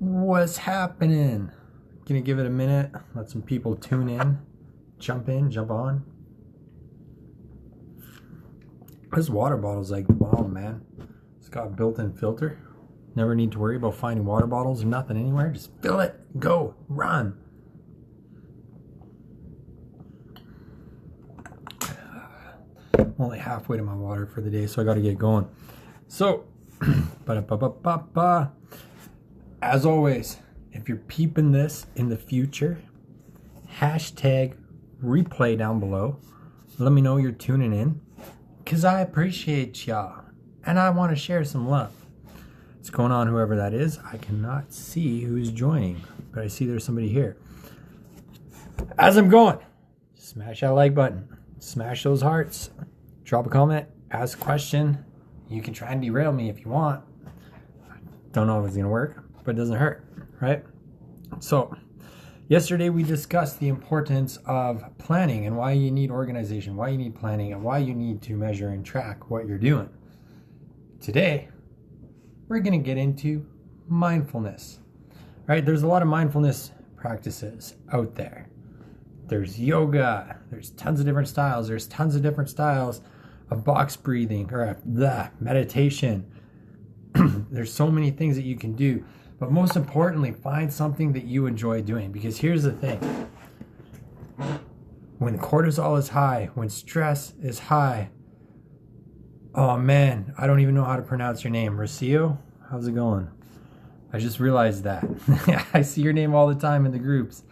What's happening? Gonna give it a minute, let some people tune in, jump on. This water bottle's like the bomb, man. It's got a built-in filter. Never need to worry about finding water bottles or nothing anywhere. Just fill it, go, run. I'm only halfway to my water for the day, so I gotta get going. So, as always, if you're peeping this in the future, hashtag replay down below. Let me know you're tuning in, because I appreciate y'all, and I want to share some love. What's going on, whoever that is? I cannot see who's joining, but I see there's somebody here. As I'm going, smash that like button, smash those hearts, drop a comment, ask a question. You can try and derail me if you want. Don't know if it's going to work, but it doesn't hurt, right? So, yesterday we discussed the importance of planning and why you need organization, why you need planning, and why you need to measure and track what you're doing. Today, we're going to get into mindfulness, right? There's a lot of mindfulness practices out there. There's yoga, there's tons of different styles, there's tons of different styles of box breathing or meditation. There's so many things that you can do, but most importantly, find something that you enjoy doing, because here's the thing. When cortisol is high, when stress is high, oh man, I don't even know how to pronounce your name. Rocio? How's it going? I just realized that. I see your name all the time in the groups,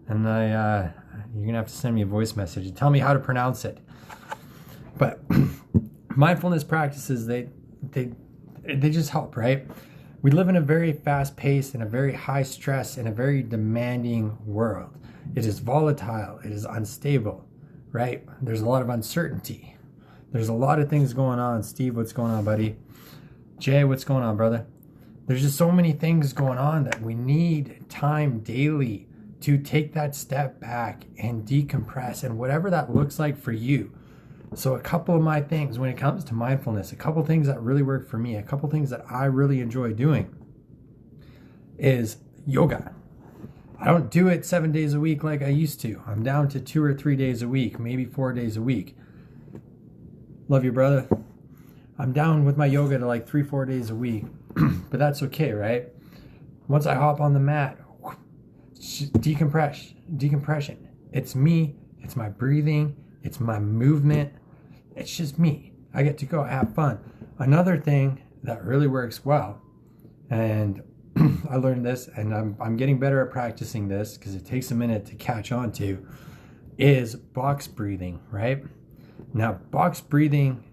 and you're gonna have to send me a voice message and tell me how to pronounce it. But mindfulness practices, they just help, right? We live in a very fast-paced and a very high-stress and a very demanding world. It is volatile. It is unstable, right? There's a lot of uncertainty. There's a lot of things going on. Steve, what's going on, buddy? Jay, what's going on, brother? There's just so many things going on that we need time daily to take that step back and decompress, and whatever that looks like for you. So a couple of my things when it comes to mindfulness, a couple things that really work for me, a couple things that I really enjoy doing is yoga. I don't do it 7 days a week like I used to. I'm down to 2 or 3 days a week, maybe 4 days a week. Love you, brother. I'm down with my yoga to like 3-4 days a week, but that's okay, right? Once I hop on the mat, decompression. It's me, it's my breathing, it's my movement. It's just me. I get to go have fun. Another thing that really works well, and I learned this, and I'm getting better at practicing this because it takes a minute to catch on to, is box breathing, right? Now, box breathing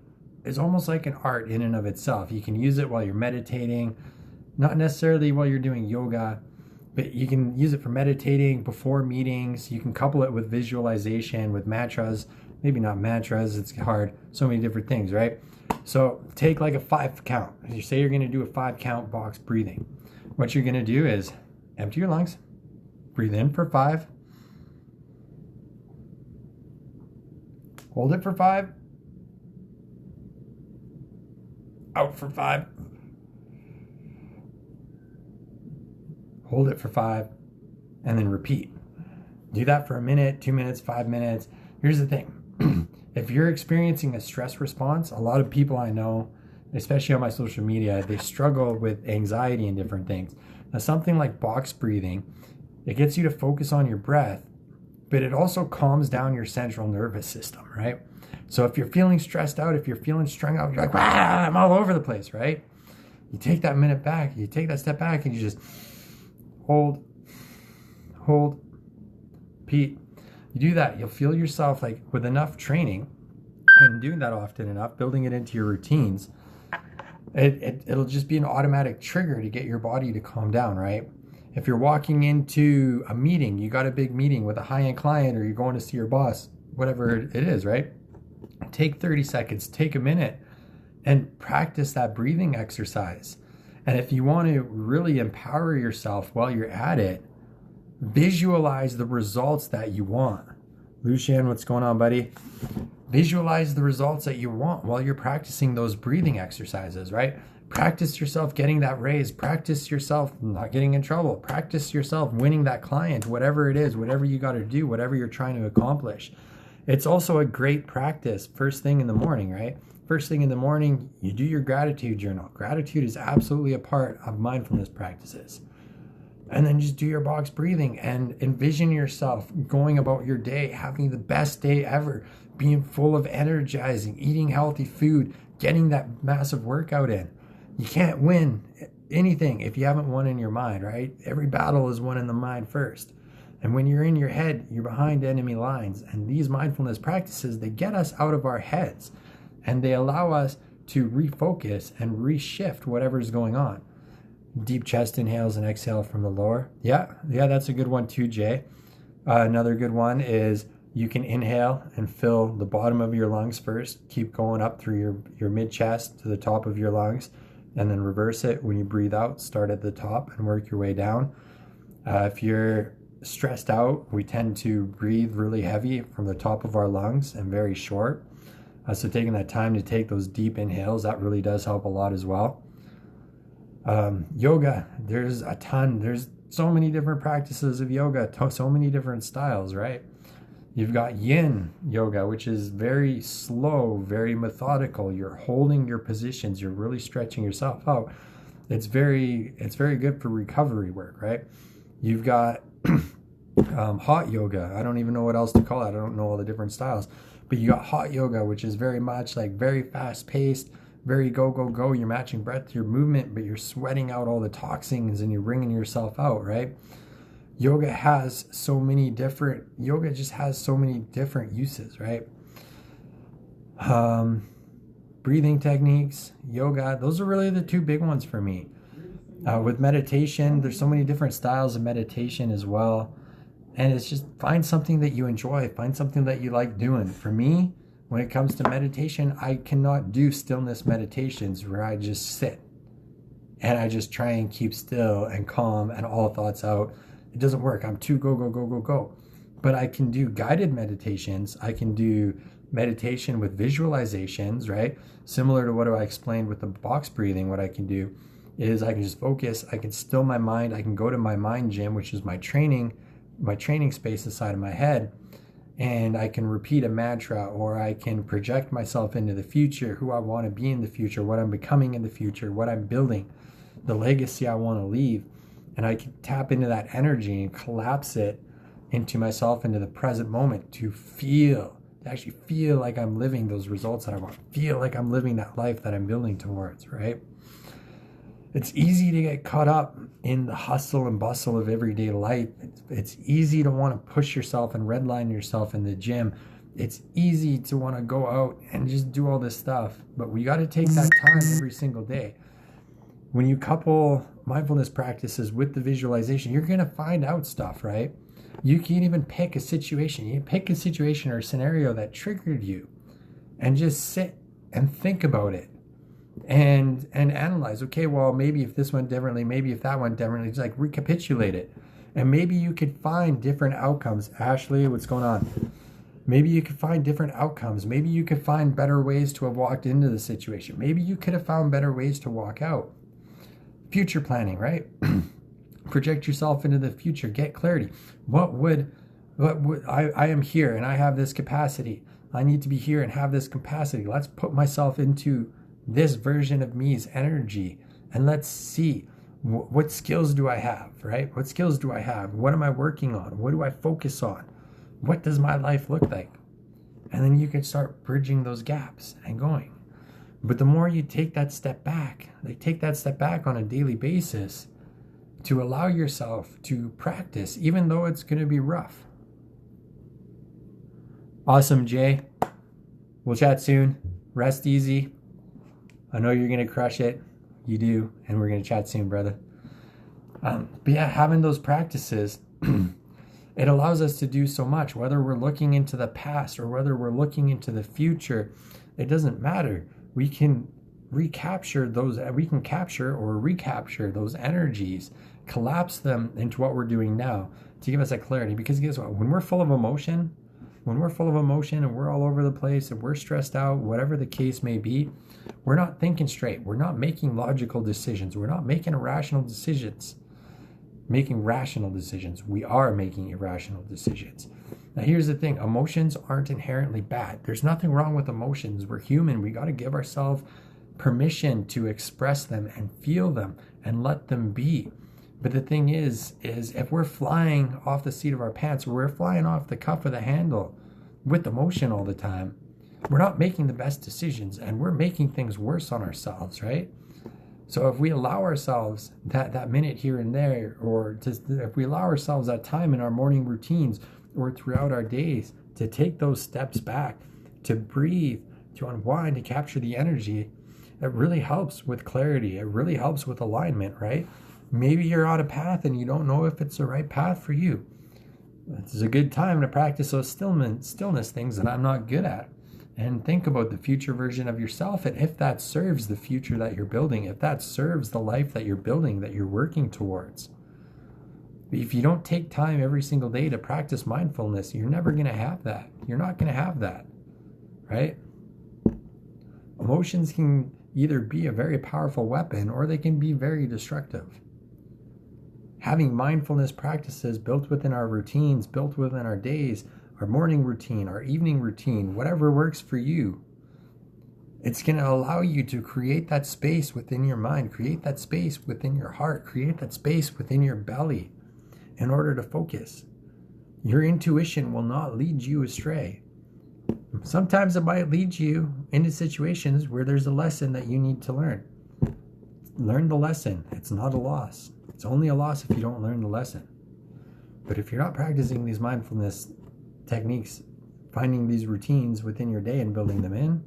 is almost like an art in and of itself. You can use it while you're meditating, not necessarily while you're doing yoga, but you can use it for meditating, before meetings. You can couple it with visualization, with mantras. Maybe not mantras, it's hard. So many different things, right? So take like a 5 count. You say you're going to do a 5 count box breathing. What you're going to do is empty your lungs, breathe in for 5, hold it for 5, out for 5, hold it for 5, and then repeat. Do that for a minute, 2 minutes, 5 minutes. Here's the thing. If you're experiencing a stress response, a lot of people I know, especially on my social media, they struggle with anxiety and different things. Now, something like box breathing, it gets you to focus on your breath, but it also calms down your central nervous system, right? So if you're feeling stressed out, if you're feeling strung out, you're like, I'm all over the place, right? You take that minute back, you take that step back, and you just hold, repeat. You do that, you'll feel yourself, like, with enough training and doing that often enough, building it into your routines, it'll just be an automatic trigger to get your body to calm down, right? If you're walking into a meeting, you got a big meeting with a high-end client, or you're going to see your boss, whatever it is, right? Take 30 seconds, take a minute, and practice that breathing exercise. And if you want to really empower yourself while you're at it, visualize the results that you want. Lucian, what's going on, buddy? Visualize the results that you want while you're practicing those breathing exercises, right? Practice yourself getting that raise. Practice yourself not getting in trouble. Practice yourself winning that client, whatever it is, whatever you got to do, whatever you're trying to accomplish. It's also a great practice first thing in the morning, right? First thing in the morning, you do your gratitude journal. Gratitude is absolutely a part of mindfulness practices. And then just do your box breathing and envision yourself going about your day, having the best day ever, being full of energizing, eating healthy food, getting that massive workout in. You can't win anything if you haven't won in your mind, right? Every battle is won in the mind first. And when you're in your head, you're behind enemy lines. And these mindfulness practices, they get us out of our heads and they allow us to refocus and reshift whatever's going on. Deep chest inhales and exhale from the lower. Yeah, that's a good one too, Jay. Another good one is you can inhale and fill the bottom of your lungs first. Keep going up through your mid-chest to the top of your lungs, and then reverse it. When you breathe out, start at the top and work your way down. If you're stressed out, we tend to breathe really heavy from the top of our lungs and very short. So taking that time to take those deep inhales, that really does help a lot as well. Yoga, there's a ton. There's so many different practices of yoga, so many different styles, right? You've got yin yoga, which is very slow, very methodical. You're holding your positions. You're really stretching yourself out. It's very good for recovery work, right? You've got hot yoga. I don't even know what else to call it. I don't know all the different styles, but you got hot yoga, which is very much like very fast paced, very go, go, go. You're matching breath to your movement, but you're sweating out all the toxins and you're wringing yourself out, right? Yoga just has so many different uses, right? Breathing techniques, yoga, those are really the two big ones for me. With meditation, there's so many different styles of meditation as well. And it's just find something that you enjoy, find something that you like doing. For me, when it comes to meditation, I cannot do stillness meditations where I just sit and I just try and keep still and calm and all thoughts out. It doesn't work. I'm too go, go, go, go, go. But I can do guided meditations. I can do meditation with visualizations, right? Similar to what I explained with the box breathing, what I can do is I can just focus. I can still my mind. I can go to my mind gym, which is my training space inside of my head. And I can repeat a mantra, or I can project myself into the future, who I want to be in the future, what I'm becoming in the future, what I'm building, the legacy I want to leave. And I can tap into that energy and collapse it into myself, into the present moment, to actually feel like I'm living those results that I want, feel like I'm living that life that I'm building towards, right? It's easy to get caught up in the hustle and bustle of everyday life. It's easy to want to push yourself and redline yourself in the gym. It's easy to want to go out and just do all this stuff, but we got to take that time every single day. When you couple mindfulness practices with the visualization, you're going to find out stuff, right? You can even pick a situation. You pick a situation or a scenario that triggered you and just sit and think about it and analyze. Okay, well, maybe if this went differently, maybe if that went differently, just like recapitulate it. And maybe you could find different outcomes. Ashley, what's going on? Maybe you could find different outcomes. Maybe you could find better ways to have walked into the situation. Maybe you could have found better ways to walk out. Future planning, right? Project yourself into the future. Get clarity. What would I am here and I have this capacity. I need to be here and have this capacity. Let's put myself into this version of me's energy and let's see what skills do I have, right? What skills do I have? What am I working on? What do I focus on? What does my life look like? And then you can start bridging those gaps and going. But the more you take that step back, on a daily basis to allow yourself to practice, even though it's going to be rough. Awesome, Jay. We'll chat soon. Rest easy. I know you're going to crush it. You do. And we're going to chat soon, brother. But yeah, having those practices, it allows us to do so much, whether we're looking into the past or whether we're looking into the future. It doesn't matter. We can capture those energies, collapse them into what we're doing now to give us that clarity. Because guess what? When we're full of emotion, when we're full of emotion and we're all over the place and we're stressed out, whatever the case may be, we're not thinking straight. We're not making logical decisions. We're not making rational decisions. We are making irrational decisions. Now, here's the thing. Emotions aren't inherently bad. There's nothing wrong with emotions. We're human. We got to give ourselves permission to express them and feel them and let them be. But the thing is if we're flying off the seat of our pants, we're flying off the cuff of the handle with emotion all the time, we're not making the best decisions and we're making things worse on ourselves, right? So if we allow ourselves that minute here and there, or if we allow ourselves that time in our morning routines or throughout our days to take those steps back, to breathe, to unwind, to capture the energy, it really helps with clarity. It really helps with alignment, right? Maybe you're on a path and you don't know if it's the right path for you. This is a good time to practice those stillness things that I'm not good at. And think about the future version of yourself, and if that serves the future that you're building, if that serves the life that you're building, that you're working towards. If you don't take time every single day to practice mindfulness, you're never going to have that. You're not going to have that, right? Emotions can either be a very powerful weapon or they can be very destructive. Having mindfulness practices built within our routines, built within our days, our morning routine, our evening routine, whatever works for you, it's going to allow you to create that space within your mind, create that space within your heart, create that space within your belly in order to focus. Your intuition will not lead you astray. Sometimes it might lead you into situations where there's a lesson that you need to learn. Learn the lesson. It's not a loss. It's only a loss if you don't learn the lesson. But if you're not practicing these mindfulness techniques, finding these routines within your day and building them in,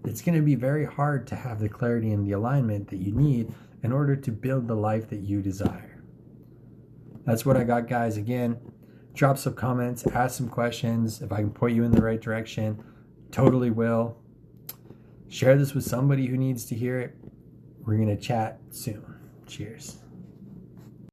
it's going to be very hard to have the clarity and the alignment that you need in order to build the life that you desire. That's what I got, guys. Again, drop some comments, ask some questions. If I can point you in the right direction, totally will. Share this with somebody who needs to hear it. We're going to chat soon. Cheers.